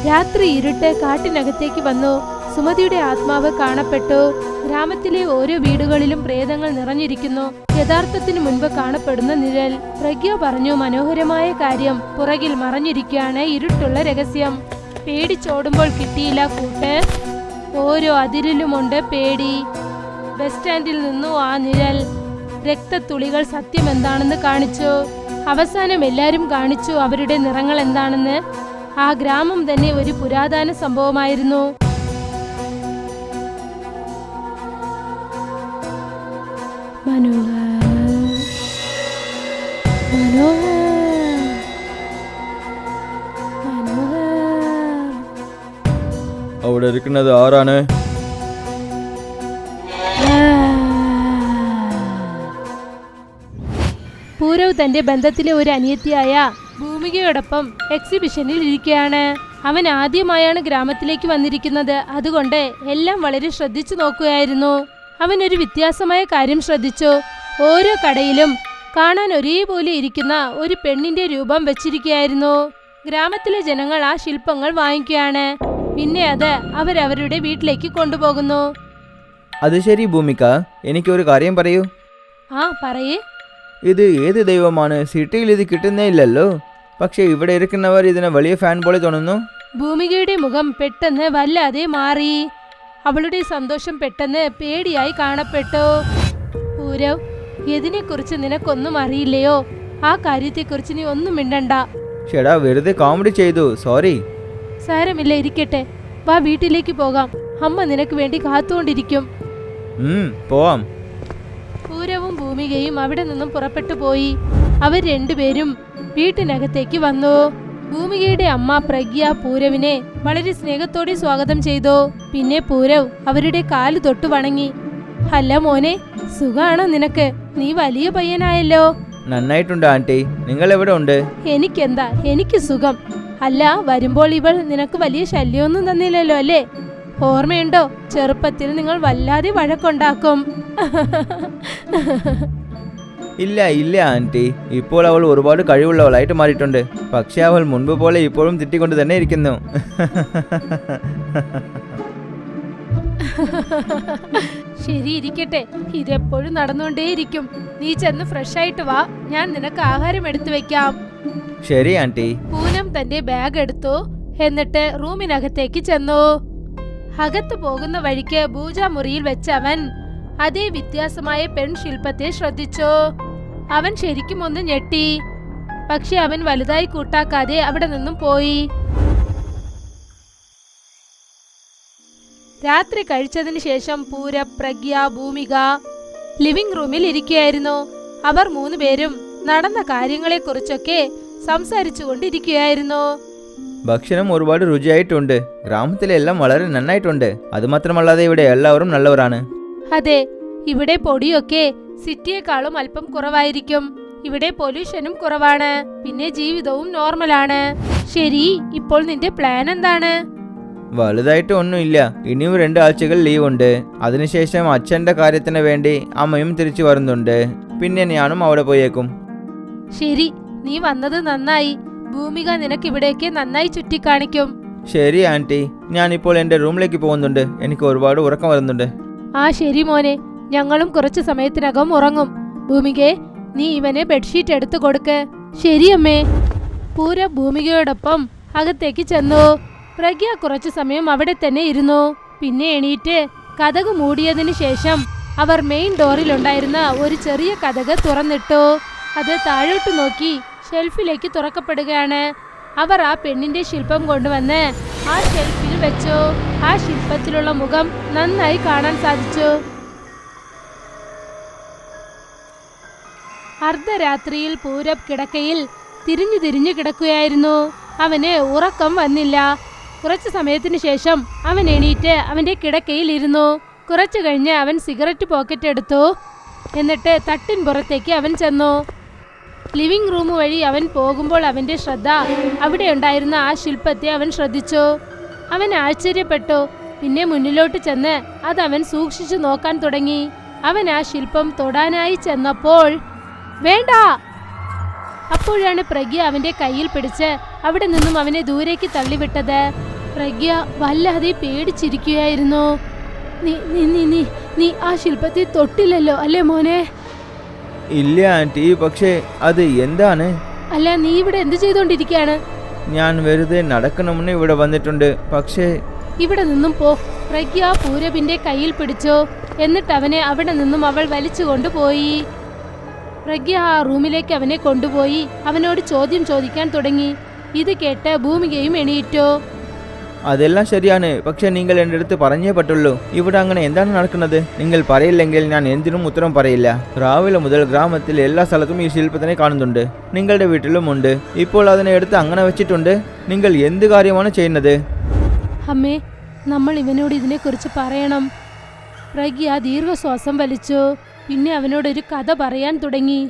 രാത്രി ഇരുട്ട് കാട്ടിനകത്തേക്ക് വന്നു. സുമതിയുടെ ആത്മാവ് കാണപ്പെട്ടു. ഗ്രാമത്തിലെ ഓരോ വീടുകളിലും പ്രേതങ്ങൾ നിറഞ്ഞിരിക്കുന്നു. യഥാർത്ഥത്തിന് മുൻപ് കാണപ്പെടുന്ന നിഴൽ. പ്രഗ്യ പറഞ്ഞു, മനോഹരമായ കാര്യം പുറകിൽ മറഞ്ഞിരിക്കുകയാണ് ഇരുട്ടുള്ള രഹസ്യം. പേടിച്ചോടുമ്പോൾ കിട്ടിയില്ല കൂട്ട്. ഓരോ അതിരിലുമുണ്ട് പേടി. ബസ് സ്റ്റാൻഡിൽ നിന്നു ആ നിഴൽ രക്തത്തുളികൾ സത്യം എന്താണെന്ന് കാണിച്ചു. അവസാനം എല്ലാരും കാണിച്ചു അവരുടെ നിറങ്ങൾ എന്താണെന്ന്. ആ ഗ്രാമം തന്നെ ഒരു പുരാതന സംഭവമായിരുന്നു. അവിടെ ഇരിക്കുന്നത് ആരാണ്? പൂരവ് തന്റെ ബന്ധത്തിലെ ഒരു അനിയത്തിയായ ഭൂമികയോടൊപ്പം എക്സിബിഷനിൽ ഇരിക്കുകയാണ്. അവൻ ആദ്യമായാണ് ഗ്രാമത്തിലേക്ക് വന്നിരിക്കുന്നത്. അതുകൊണ്ട് എല്ലാം വളരെ ശ്രദ്ധിച്ചു നോക്കുകയായിരുന്നു. അവൻ ഒരു വ്യത്യാസമായ കാര്യം ശ്രദ്ധിച്ചു. ഓരോ കടയിലും കാണാൻ ഒരേപോലെ ഇരിക്കുന്ന ഒരു പെണ്ണിന്റെ രൂപം വെച്ചിരിക്കുകയായിരുന്നു. ഗ്രാമത്തിലെ ജനങ്ങൾ ആ ശില്പങ്ങൾ വാങ്ങിക്കുകയാണ്. പിന്നെ അത് അവരവരുടെ വീട്ടിലേക്ക് കൊണ്ടുപോകുന്നു. അത് ശരി ഭൂമിക, എനിക്കൊരു കാര്യം പറയൂ. ആ പറയേ. ഇത് ഏത് ദൈവമാണ്? സിറ്റിയിൽ ഇത് കിട്ടുന്നേ ഇല്ലല്ലോ. പക്ഷെ ഇവിടെ ഇരിക്കുന്നവർ ഇതിനെ വലിയ ഫാൻ പോലെ തോന്നുന്നു. ഭൂമികയുടെ മുഖം പെട്ടെന്ന് വല്ലാതെ മാറി. അവളുടെ സന്തോഷം പെട്ടെന്ന് പേടിയായി കാണപ്പെട്ടു. പൂരവ്, ഇതിനെക്കുറിച്ച് നിനക്കൊന്നും അറിയില്ലയോ? ആ കാര്യത്തെക്കുറിച്ച് നീ ഒന്നും മിണ്ടണ്ട. ചേടാ, വെറുതെ കോമഡി ചെയ്തു, സോറി. സാരമില്ല, ഇരിക്കട്ടെ. വാ, വീട്ടിലേക്ക് പോകാം. അമ്മ നിനക്ക് വേണ്ടി കാത്തുകൊണ്ടിരിക്കും. പോവാം. പൂരവും ഭൂമികയും അവിടെ നിന്നും പുറപ്പെട്ടു പോയി. അവർ രണ്ടുപേരും വീട്ടിനകത്തേക്ക് വന്നു. ഭൂമികയുടെ അമ്മ പ്രഗ്യ പൂരവിനെ വളരെ സ്നേഹത്തോടെ സ്വാഗതം ചെയ്തു. പിന്നെ പൂരവ് അവരുടെ കാല് തൊട്ടു വണങ്ങി. അല്ല മോനെ, സുഖാണോ നിനക്ക്? നീ വലിയ പയ്യനായല്ലോ. നന്നായിട്ടുണ്ട് ആന്റി. നിങ്ങൾ എവിടെ ഉണ്ട്? എനിക്കെന്താ, എനിക്ക് സുഖം. അല്ല, വരുമ്പോൾ ഇവൾ നിനക്ക് വലിയ ശല്യമൊന്നും തന്നില്ലല്ലോ അല്ലേ? ഓർമ്മയുണ്ടോ, ചെറുപ്പത്തിൽ നിങ്ങൾ വല്ലാതെ വഴക്കുണ്ടാക്കും. ഇല്ല ഇല്ല ആന്റി, ഇപ്പോൾ അവൾ ഒരുപാട് കഴിവുള്ളവളായിട്ട് മാറിയിട്ടുണ്ട്. പക്ഷെ അവൾ മുൻപ് പോലെ ഇപ്പോഴും തെറ്റിക്കൊണ്ട് തന്നെ ഇരിക്കുന്നു. ശരി, ഇരിക്കട്ടെ. ഇതെപ്പോഴും നടന്നുകൊണ്ടേയിരിക്കും. നീ ചെന്ന് ഫ്രഷ് ആയിട്ട് വാ, ഞാൻ നിനക്ക് ആഹാരം എടുത്തു വെക്കാം. ശരി ആന്റി. പൂനം തന്റെ ബാഗ് എടുത്തു. എന്നിട്ട് റൂമിനകത്തേക്ക് ചെന്നു. അകത്ത് പോകുന്ന വഴിക്ക് പൂജാമുറിയിൽ വെച്ച് അവൻ അതേ വ്യത്യാസമായ പെൺശില്പത്തെ ശ്രദ്ധിച്ചു. അവൻ ശരിക്കും ഒന്ന് ഞെട്ടി. പക്ഷെ അവൻ വലുതായി കൂട്ടാക്കാതെ അവിടെ നിന്നും പോയി. രാത്രി കഴിച്ചതിന് ശേഷം പൂര, പ്രഗ്യ, ഭൂമിക ലിവിംഗ് റൂമിൽ ഇരിക്കുകയായിരുന്നു. അവർ മൂന്നുപേരും നടന്ന കാര്യങ്ങളെക്കുറിച്ചൊക്കെ സംസാരിച്ചുകൊണ്ടിരിക്കുകയായിരുന്നു. ഭക്ഷണം ഒരുപാട് രുചിയായിട്ടുണ്ട്. ഗ്രാമത്തിലെല്ലാം വളരെ നന്നായിട്ടുണ്ട്. അതുമാത്രമല്ലാതെ ഇവിടെ എല്ലാവരും നല്ലവരാണ്. അതെ, ഇവിടെ പൊടിയൊക്കെ സിറ്റിയെക്കാളും അല്പം കുറവായിരിക്കും. ഇവിടെ പൊല്യൂഷനും കുറവാണ്. പിന്നെ ജീവിതവും നോർമലാണ്. ശരി, ഇപ്പോൾ നിന്റെ പ്ലാൻ എന്താണ്? വലുതായിട്ട് ഒന്നുമില്ല. ഇനിയും 2 ആഴ്ചകൾ ലീവ് ഉണ്ട്. അതിനുശേഷം അച്ഛൻ്റെ കാര്യത്തിന് വേണ്ടി അമ്മയും തിരിച്ചു വരുന്നുണ്ട്. പിന്നെ ഞാനും അവിടെ പോയേക്കും. ശരി, നീ വന്നത് നന്നായി. ഭൂമിക നിനക്ക് ഇവിടേക്ക് നന്നായി ചുറ്റിക്കാണിക്കും. ശരി ആന്റി, ഞാനിപ്പോൾ എൻ്റെ റൂമിലേക്ക് പോകുന്നുണ്ട്. എനിക്ക് ഒരുപാട് ഉറക്കം വരുന്നുണ്ട്. ആ ശരി മോനെ, ഞങ്ങളും കുറച്ചു സമയത്തിനകം ഉറങ്ങും. ഭൂമികെ, നീ ഇവന് ബെഡ്ഷീറ്റ് എടുത്തു കൊടുക്ക്. ശരി അമ്മേ. പൂര ഭൂമികയോടൊപ്പം അകത്തേക്ക് ചെന്നു. പ്രഗ്യ കുറച്ചു സമയം അവിടെ തന്നെ ഇരുന്നു. പിന്നെ എണീറ്റ് കതക് മൂടിയതിനു ശേഷം അവർ മെയിൻ ഡോറിലുണ്ടായിരുന്ന ഒരു ചെറിയ കതക് തുറന്നിട്ടു. അത് താഴോട്ട് നോക്കി ഷെൽഫിലേക്ക് തുറക്കപ്പെടുകയാണ്. അവർ ആ പെണ്ണിന്റെ ശില്പം കൊണ്ടുവന്ന് ആ ഷെൽഫിൽ വെച്ചു. ആ ശില്പത്തിലുള്ള മുഖം നന്നായി കാണാൻ സാധിച്ചു. അർദ്ധരാത്രിയിൽ പൂരബ് കിടക്കയിൽ തിരിഞ്ഞു തിരിഞ്ഞു കിടക്കുകയായിരുന്നു. അവന് ഉറക്കം വന്നില്ല. കുറച്ചു സമയത്തിന് ശേഷം അവൻ എണീറ്റ് അവന്റെ കിടക്കയിൽ ഇരുന്നു. കുറച്ചു കഴിഞ്ഞ് അവൻ സിഗരറ്റ് പോക്കറ്റ് എടുത്തു. എന്നിട്ട് തട്ടിൻ പുറത്തേക്ക് അവൻ ചെന്നു. ലിവിംഗ് റൂം വഴി അവൻ പോകുമ്പോൾ അവന്റെ ശ്രദ്ധ അവിടെ ഉണ്ടായിരുന്ന ആ ശില്പത്തെ അവൻ ശ്രദ്ധിച്ചു. അവൻ ആശ്ചര്യപ്പെട്ടു. പിന്നെ മുന്നിലോട്ട് ചെന്ന് അതവൻ സൂക്ഷിച്ചു നോക്കാൻ തുടങ്ങി. അവൻ ആ ശില്പം തൊടാനായി ചെന്നപ്പോൾ വേണ്ട! അപ്പോഴാണ് പ്രഗ്യ അവന്റെ കയ്യിൽ പിടിച്ച് അവിടെ നിന്നും അവനെ ദൂരേക്ക് തള്ളിവിട്ടത്. പ്രഗ്യ വല്ലാതെ പേടിച്ചിരിക്കുകയായിരുന്നു. നീ നീ നീ നീ നീ ആ ശില്പത്തെ തൊട്ടില്ലല്ലോ അല്ലേ മോനെ? ഇല്ല ആന്റി, പക്ഷേ അത് എന്താണ്? അല്ല, നീ ഇവിടെ എന്ത് ചെയ്തോണ്ടിരിക്കുകയാണ്? ഞാൻ വെറുതെ നടക്കണമെന്ന് ഇവിടെ വന്നിട്ടുണ്ട്. പക്ഷേ ഇവിടെ നിന്നും പോ. പ്രഗ്യ പൂരബിന്റെ കയ്യിൽ പിടിച്ചോ. എന്നിട്ട് അവനെ അവിടെ നിന്നും അവൾ വലിച്ചു കൊണ്ടുപോയി. പ്രഗ്യ ആ റൂമിലേക്ക് അവനെ കൊണ്ടുപോയി അവനോട് ചോദ്യം ചോദിക്കാൻ തുടങ്ങി. ഇത് കേട്ട് ഭൂമികയും എണീറ്റോ. അതെല്ലാം ശരിയാണ്, പക്ഷെ നിങ്ങൾ എൻ്റെ അടുത്ത് പറഞ്ഞേ പറ്റുള്ളൂ. ഇവിടെ അങ്ങനെ എന്താണ് നടക്കുന്നത്? നിങ്ങൾ പറയില്ലെങ്കിൽ ഞാൻ എന്തിനും ഉത്തരം പറയില്ല. രാവിലെ മുതൽ ഗ്രാമത്തിൽ എല്ലാ സ്ഥലത്തും ഈ ശില്പത്തിനെ കാണുന്നുണ്ട്. നിങ്ങളുടെ വീട്ടിലും ഉണ്ട്. ഇപ്പോൾ അതിനെ എടുത്ത് അങ്ങനെ വെച്ചിട്ടുണ്ട്. നിങ്ങൾ എന്ത് കാര്യമാണ് ചെയ്യുന്നത്? അമ്മേ, നമ്മൾ ഇവനോട് ഇതിനെക്കുറിച്ച് പറയണം. പ്രഗ്യ ദീർഘശ്വാസം വലിച്ചു. പിന്നെ അവനോടൊരു കഥ പറയാൻ തുടങ്ങി.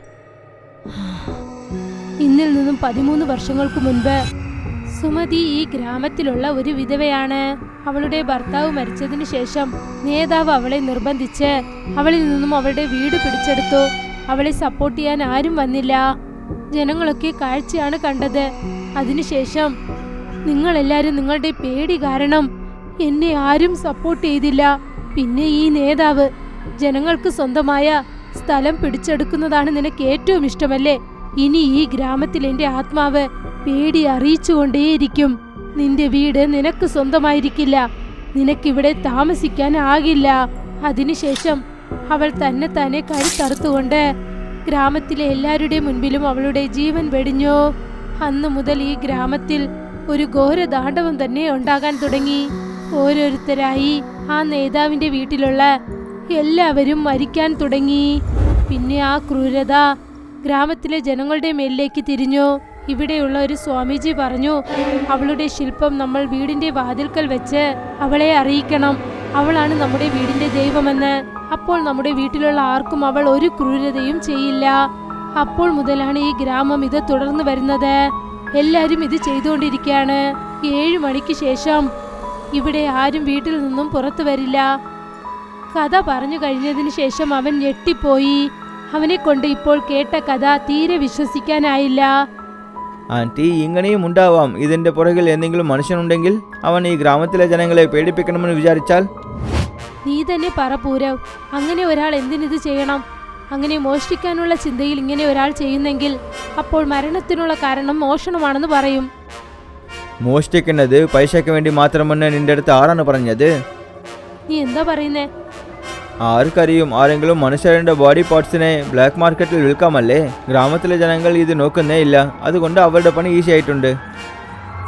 ഇന്നിൽ നിന്നും 13 വർഷങ്ങൾക്ക് മുൻപ് സുമതി ഈ ഗ്രാമത്തിലുള്ള ഒരു വിധവയാണ്. അവളുടെ ഭർത്താവ് മരിച്ചതിന് ശേഷം നേതാവ് അവളെ നിർബന്ധിച്ച് അവളിൽ നിന്നും അവളുടെ വീട് പിടിച്ചെടുത്തു. അവളെ സപ്പോർട്ട് ചെയ്യാൻ ആരും വന്നില്ല. ജനങ്ങളൊക്കെ കാഴ്ചയാണ് കണ്ടത്. അതിനുശേഷം നിങ്ങളെല്ലാവരും നിങ്ങളുടെ പേടി കാരണം എന്നെ ആരും സപ്പോർട്ട് ചെയ്തില്ല. പിന്നെ ഈ നേതാവ് ജനങ്ങൾക്ക് സ്വന്തമായ സ്ഥലം പിടിച്ചെടുക്കുന്നതാണ് നിനക്ക് ഏറ്റവും ഇഷ്ടമല്ലേ? ഇനി ഈ ഗ്രാമത്തിൽ എൻ്റെ ആത്മാവ് പേടി അറിയിച്ചുകൊണ്ടേയിരിക്കും. നിന്റെ വീട് നിനക്ക് സ്വന്തമായിരിക്കില്ല. നിനക്കിവിടെ താമസിക്കാൻ ആകില്ല. അതിനുശേഷം അവൾ തന്നെ കഴുത്തറുത്തുകൊണ്ട് ഗ്രാമത്തിലെ എല്ലാവരുടെ മുൻപിലും അവളുടെ ജീവൻ വെടിഞ്ഞു. അന്നു മുതൽ ഈ ഗ്രാമത്തിൽ ഒരു ഘോരതാണ്ഡവം തന്നെ ഉണ്ടാകാൻ തുടങ്ങി. ഓരോരുത്തരായി ആ നേതാവിന്റെ വീട്ടിലുള്ള എല്ലാവരും മരിക്കാൻ തുടങ്ങി. പിന്നെ ആ ക്രൂരത ഗ്രാമത്തിലെ ജനങ്ങളുടെ മേലിലേക്ക് തിരിഞ്ഞു. ഇവിടെയുള്ള ഒരു സ്വാമിജി പറഞ്ഞു, അവളുടെ ശില്പം നമ്മൾ വീടിന്റെ വാതിൽക്കൽ വെച്ച് അവളെ അറിയിക്കണം. അവളാണ് നമ്മുടെ വീടിന്റെ ദൈവമെന്ന്. അപ്പോൾ നമ്മുടെ വീട്ടിലുള്ള ആർക്കും അവൾ ഒരു ക്രൂരതയും ചെയ്യില്ല. അപ്പോൾ മുതലാണ് ഈ ഗ്രാമം ഇത് തുടർന്നു വരുന്നത്. എല്ലാവരും ഇത് ചെയ്തുകൊണ്ടിരിക്കുകയാണ്. 7 മണിക്ക് ശേഷം ഇവിടെ ആരും വീട്ടിൽ നിന്നും പുറത്തു വരില്ല. കഥ പറഞ്ഞു കഴിഞ്ഞതിന് ശേഷം അവൻ ഞെട്ടിപ്പോയി. അവനെ കൊണ്ട് ഇപ്പോൾ കേട്ട കഥ തീരെ വിശ്വസിക്കാനായില്ല. ആന്റി, ഇങ്ങനെയും ഉണ്ടാവാം. ഇതിന്റെ പുറകിൽ എന്തെങ്കിലും മനുഷ്യനുണ്ടെങ്കിൽ അവൻ ഈ ഗ്രാമത്തിലെ ജനങ്ങളെ പേടിപ്പിക്കണമെന്ന് വിചാരിച്ചാൽ? നീ തന്നെ പറ പൂരവ്, അങ്ങനെ ഒരാൾ എന്തിനിത് ചെയ്യണം? അങ്ങനെ മോഷ്ടിക്കാനുള്ള ചിന്തയിൽ ഇങ്ങനെ ഒരാൾ ചെയ്യുന്നെങ്കിൽ അപ്പോൾ മരണത്തിനുള്ള കാരണം മോഷണമാണെന്ന് പറയും. മോഷ്ടിക്കുന്നത് പൈസയ്ക്ക് വേണ്ടി മാത്രമെന്ന് നിന്റെ അടുത്ത് ആരാണ് പറഞ്ഞത്? നീ എന്താ പറയുന്നേ? ആർക്കറിയും, ആരെങ്കിലും മനുഷ്യരുടെ ബോഡി പാർട്സിനെ ബ്ലാക്ക് മാർക്കറ്റിൽ വിൽക്കാമല്ലേ? ഗ്രാമത്തിലെ ജനങ്ങൾ ഇത് നോക്കുന്നേ ഇല്ല. അതുകൊണ്ട് അവരുടെ പണി ഈസി ആയിട്ടുണ്ട്.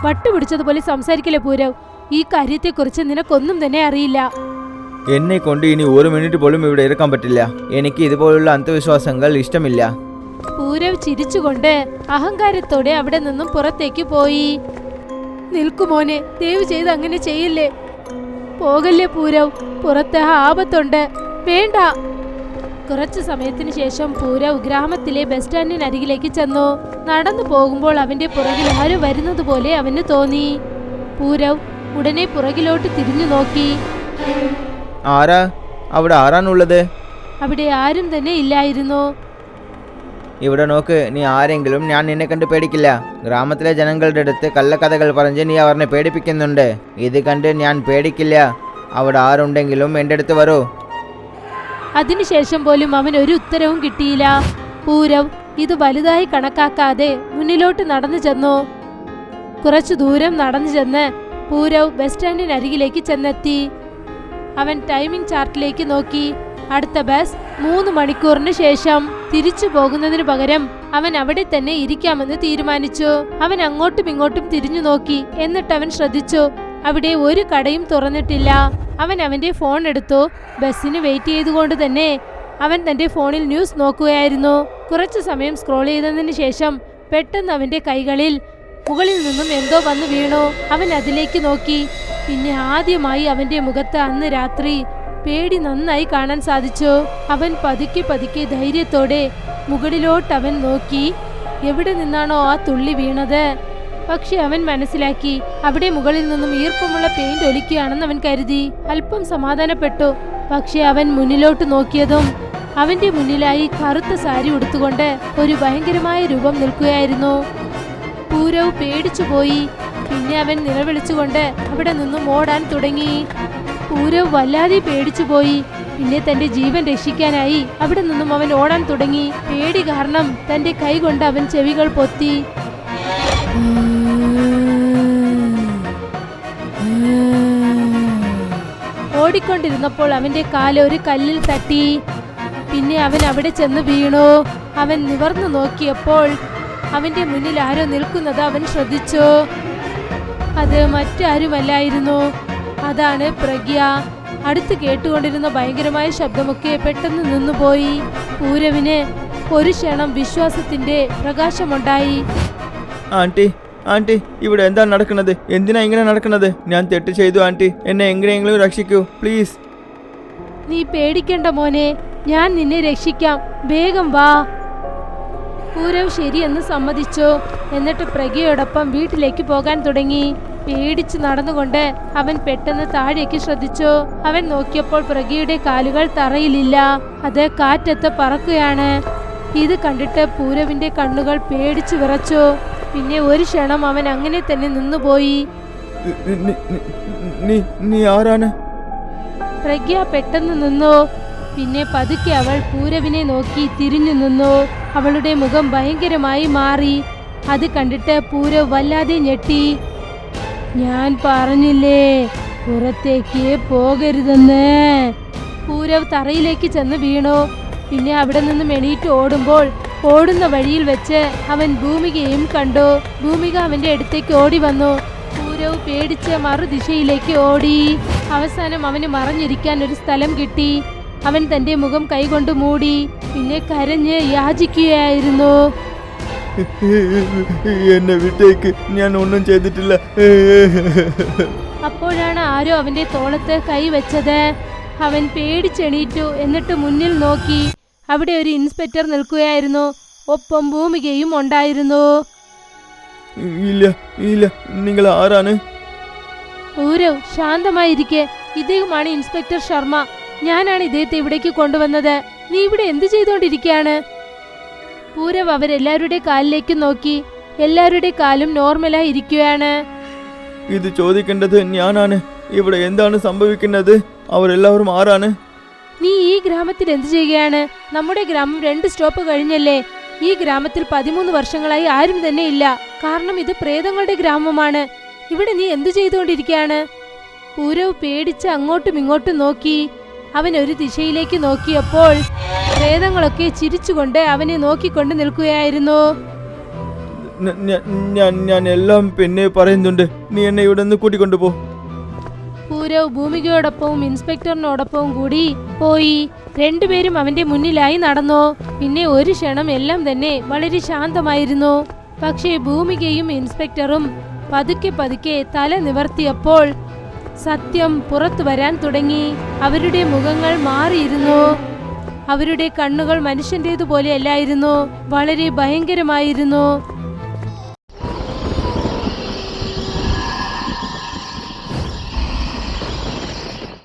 വട്ടുപിടിച്ചതുപോലെ സംസാരിക്കില്ലേ പൂരവ്? ഈ കാര്യത്തെക്കുറിച്ച് നിനക്കൊന്നും തന്നെ അറിയില്ല. എന്നെ കൊണ്ട് ഇനി 1 മിനിറ്റ് പോലും ഇവിടെ ഇരിക്കാൻ പറ്റില്ല. എനിക്ക് ഇതുപോലുള്ള അന്ധവിശ്വാസങ്ങൾ ഇഷ്ടമില്ല. പൂരവ് ചിരിച്ചുകൊണ്ട് അഹങ്കാരത്തോടെ അവിടെ നിന്നും പുറത്തേക്ക് പോയി. നിൽക്കുമോനെ, ദയവ് ചെയ്ത് അങ്ങനെ ചെയ്യില്ലേ. പോകല്ലേ പൂരവ്, പുറത്ത് ആപത്തുണ്ട്. വേണ്ട. കുറച്ചു സമയത്തിന് ശേഷം പൂരവ് ഗ്രാമത്തിലെ ബസ് സ്റ്റാൻഡിനരികിലേക്ക് ചെന്നു. നടന്നു പോകുമ്പോൾ അവന്റെ പുറകിൽ ആരും വരുന്നത് പോലെ അവന് തോന്നി. പൂരവ് ഉടനെ പുറകിലോട്ട് തിരിഞ്ഞു നോക്കി. ആരാ അവിടെ? ആരാണുള്ളത്? അവിടെ ആരും തന്നെ ഇല്ലായിരുന്നു. ഇവിടെ നോക്ക്, നീ ആരെങ്കിലും ഞാൻ നിന്നെ കണ്ട് പേടിക്കില്ല. ഗ്രാമത്തിലെ ജനങ്ങളുടെ അടുത്ത് കള്ളക്കഥകൾ പറഞ്ഞ് നീ അവരെ പേടിപ്പിക്കുന്നുണ്ട്. ഇത് കണ്ട് ഞാൻ പേടിക്കില്ല. അവിടെ ആരുണ്ടെങ്കിലും എൻ്റെ അടുത്ത് വരൂ. അതിനുശേഷം പോലും അവൻ ഒരു ഉത്തരവും കിട്ടിയില്ല. പൂരവ് ഇത് വലുതായി കണക്കാക്കാതെ മുന്നിലോട്ട് നടന്നു ചെന്നു. കുറച്ചു ദൂരം നടന്നു ചെന്ന് പൂരവ് ബസ് സ്റ്റാൻഡിനരികിലേക്ക് ചെന്നെത്തി. അവൻ ടൈമിംഗ് ചാർട്ടിലേക്ക് നോക്കി. അടുത്ത ബസ് 3 മണിക്കൂറിന് ശേഷം. തിരിച്ചു പോകുന്നതിന് പകരം അവൻ അവിടെ തന്നെ ഇരിക്കാമെന്ന് തീരുമാനിച്ചു. അവൻ അങ്ങോട്ടും ഇങ്ങോട്ടും തിരിഞ്ഞു നോക്കി. എന്നിട്ട് അവൻ ശ്രദ്ധിച്ചു, അവിടെ ഒരു കടയും തുറന്നിട്ടില്ല. അവൻ അവന്റെ ഫോൺ എടുത്തു. ബസ്സിന് വെയിറ്റ് ചെയ്തുകൊണ്ട് തന്നെ അവൻ തന്റെ ഫോണിൽ ന്യൂസ് നോക്കുകയായിരുന്നു. കുറച്ചു സമയം സ്ക്രോൾ ചെയ്തതിന് ശേഷം പെട്ടെന്ന് അവന്റെ കൈകളിൽ മുകളിൽ നിന്നും എന്തോ വന്ന് വീണു. അവൻ അതിലേക്ക് നോക്കി. പിന്നെ ആദ്യമായി അവന്റെ മുഖത്ത് അന്ന് രാത്രി പേടി നന്നായി കാണാൻ സാധിച്ചു. അവൻ പതുക്കെ ധൈര്യത്തോടെ മുകളിലോട്ട് അവൻ നോക്കി. എവിടെ നിന്നാണോ ആ തുള്ളി വീണത്? പക്ഷെ അവൻ മനസ്സിലാക്കി അവിടെ മുകളിൽ നിന്നും ഈർപ്പമുള്ള പെയിന്റ് ഒലിക്കുകയാണെന്ന് അവൻ കരുതി. അല്പം സമാധാനപ്പെട്ടു. പക്ഷെ അവൻ മുന്നിലോട്ട് നോക്കിയതും അവന്റെ മുന്നിലായി കറുത്ത സാരി ഉടുത്തുകൊണ്ട് ഒരു ഭയങ്കരമായ രൂപം നിൽക്കുകയായിരുന്നു. പൂരവ് പേടിച്ചുപോയി. പിന്നെ അവൻ നിലവിളിച്ചുകൊണ്ട് അവിടെ നിന്നും ഓടാൻ തുടങ്ങി. പൂരവ് വല്ലാതെ പേടിച്ചുപോയി. പിന്നെ തന്റെ ജീവൻ രക്ഷിക്കാനായി അവിടെ നിന്നും അവൻ ഓടാൻ തുടങ്ങി. പേടി കാരണം തന്റെ കൈ കൊണ്ട് അവൻ ചെവികൾ പൊത്തി. ഓടിക്കൊണ്ടിരുന്നപ്പോൾ അവന്റെ കാല് ഒരു കല്ലിൽ തട്ടി. പിന്നെ അവൻ അവിടെ ചെന്ന് വീണു. അവൻ നിവർന്നു നോക്കിയപ്പോൾ അവന്റെ മുന്നിൽ ആരോ നിൽക്കുന്നത് അവൻ ശ്രദ്ധിച്ചു. അത് മറ്റാരുമല്ലായിരുന്നു, അതാണ് പ്രഗ്യ. അടുത്ത് കേട്ടുകൊണ്ടിരുന്ന ഭയങ്കരമായ ശബ്ദമൊക്കെ പെട്ടെന്ന് നിന്നുപോയി. പൂരവിന് ഒരു ക്ഷണം വിശ്വാസത്തിന്റെ പ്രകാശമുണ്ടായി. ആന്റി, ആന്റി, ഇവിടെ എന്താണ് നടക്കുന്നത്? എന്തിനാ ഇങ്ങനെ നടക്കുന്നത്? ഞാൻ തെറ്റ് ചെയ്തു ആന്റി, എന്നെ എങ്ങനെയെങ്കിലും രക്ഷിക്കൂ പ്ലീസ്. നീ പേടിക്കണ്ട മോനെ, ഞാൻ നിന്നെ രക്ഷിക്കാം, വേഗം വാ. പൂരവ് ശരിയെന്ന് സമ്മതിച്ചു. എന്നിട്ട് പ്രഗ്യയോടൊപ്പം വീട്ടിലേക്ക് പോകാൻ തുടങ്ങി. പേടിച്ച് നടന്നുകൊണ്ട് അവൻ പെട്ടെന്ന് താഴേക്ക് ശ്രദ്ധിച്ചു. അവൻ നോക്കിയപ്പോൾ പ്രഗ്യയുടെ കാലുകൾ തറയിലില്ല, അത് കാറ്റത്ത് പറക്കുകയാണ്. ഇത് കണ്ടിട്ട് പൂരവിന്റെ കണ്ണുകൾ പേടിച്ചു വിറച്ചു. പിന്നെ ഒരു ക്ഷണം അവൻ അങ്ങനെ തന്നെ നിന്നുപോയി. നീ ആരാണ്? പ്രഗ്യ പെട്ടെന്ന് നിന്നു. പിന്നെ പതുക്കെ അവൾ പൂരവിനെ നോക്കി തിരിഞ്ഞു നിന്നു. അവളുടെ മുഖം ഭയങ്കരമായി മാറി. അത് കണ്ടിട്ട് പൂരവ് വല്ലാതെ ഞെട്ടി. ഞാൻ പറഞ്ഞില്ലേ പുറത്തേക്ക് പോകരുതെന്ന്. പൂരവ് തറയിലേക്ക് ചെന്ന് വീണു. പിന്നെ അവിടെ നിന്നും എണീറ്റ് ഓടുമ്പോൾ ഓടുന്ന വഴിയിൽ വെച്ച് അവൻ ഭൂമികയും കണ്ടു. ഭൂമിക അവന്റെ അടുത്തേക്ക് ഓടി വന്നു. പൂരവ് പേടിച്ച് മറുദിശയിലേക്ക് ഓടി. അവസാനം അവന് മറഞ്ഞിരിക്കാൻ ഒരു സ്ഥലം കിട്ടി. അവൻ തന്റെ മുഖം കൈകൊണ്ട് മൂടി. പിന്നെ കരഞ്ഞ് യാചിക്കുകയായിരുന്നു. എന്നെ വിട്ടേക്ക്, ഞാൻ ഒന്നും ചെയ്തിട്ടില്ല. അപ്പോഴാണ് ആരോ അവന്റെ തോളത്ത് കൈവച്ചത്. അവൻ പേടിച്ചെണീറ്റു. എന്നിട്ട് മുന്നിൽ നോക്കി. അവിടെ ഒരു ഇൻസ്പെക്ടർ നിൽക്കുകയായിരുന്നു. ഒപ്പം ഭൂമികയും ഉണ്ടായിരുന്നു. ഇല്ല ഇല്ല, നിങ്ങൾ ആരാണ്? പൂരവ്, ശാന്തമായിരിക്കെ. ഇദ്ദേഹമാണ് ഇൻസ്പെക്ടർ ശർമ്മ. ഞാനാണ് ഇദ്ദേഹത്തെ ഇവിടേക്ക് കൊണ്ടുവന്നത്. നീ ഇവിടെ എന്ത് ചെയ്തുകൊണ്ടിരിക്കുകയാണ്? പൂരവ് അവരെല്ലാവരുടെ കാലിലേക്ക് നോക്കി. എല്ലാവരുടെ കാലും നോർമലായി ഇരിക്കുകയാണ്. ഇത് ചോദിക്കേണ്ടത് ഞാനാണ്. ഇവിടെ എന്താണ് സംഭവിക്കുന്നത്? അവരെല്ലാവരും ആരാണ്? നീ ഈ ഗ്രാമത്തിൽ എന്ത് ചെയ്യുകയാണ്? നമ്മുടെ ഗ്രാമം 2 സ്റ്റോപ്പ് കഴിഞ്ഞല്ലേ. ഈ ഗ്രാമത്തിൽ 13 വർഷങ്ങളായി ആരും തന്നെ ഇല്ല. കാരണം ഇത് പ്രേതങ്ങളുടെ ഗ്രാമമാണ്. ഇവിടെ നീ എന്തു ചെയ്തുകൊണ്ടിരിക്കുകയാണ്? പൂരവ് പേടിച്ച് അങ്ങോട്ടും ഇങ്ങോട്ടും നോക്കി. അവൻ ഒരു ദിശയിലേക്ക് നോക്കിയപ്പോൾ പ്രേതങ്ങളൊക്കെ ചിരിച്ചുകൊണ്ട് അവനെ നോക്കിക്കൊണ്ട് നിൽക്കുകയായിരുന്നു. ഞാൻ എല്ലാം പിന്നെ പറയുന്നുണ്ട്. നീ എന്നെ ഇവിടെ നിന്ന് കൂട്ടിക്കൊണ്ടുപോ. പൂരവ് ഭൂമികയോടൊപ്പവും ഇൻസ്പെക്ടറിനോടൊപ്പവും കൂടി പോയി. രണ്ടുപേരും അവന്റെ മുന്നിലായി നടന്നു. പിന്നെ ഒരു ക്ഷണം എല്ലാം തന്നെ വളരെ ശാന്തമായിരുന്നു. പക്ഷേ ഭൂമികയും ഇൻസ്പെക്ടറും പതുക്കെ പതുക്കെ തല നിവർത്തിയപ്പോൾ സത്യം പുറത്തു വരാൻ തുടങ്ങി. അവരുടെ മുഖങ്ങൾ മാറിയിരുന്നു. അവരുടെ കണ്ണുകൾ മനുഷ്യന്റേതുപോലെ അല്ലായിരുന്നു, വളരെ ഭയങ്കരമായിരുന്നു.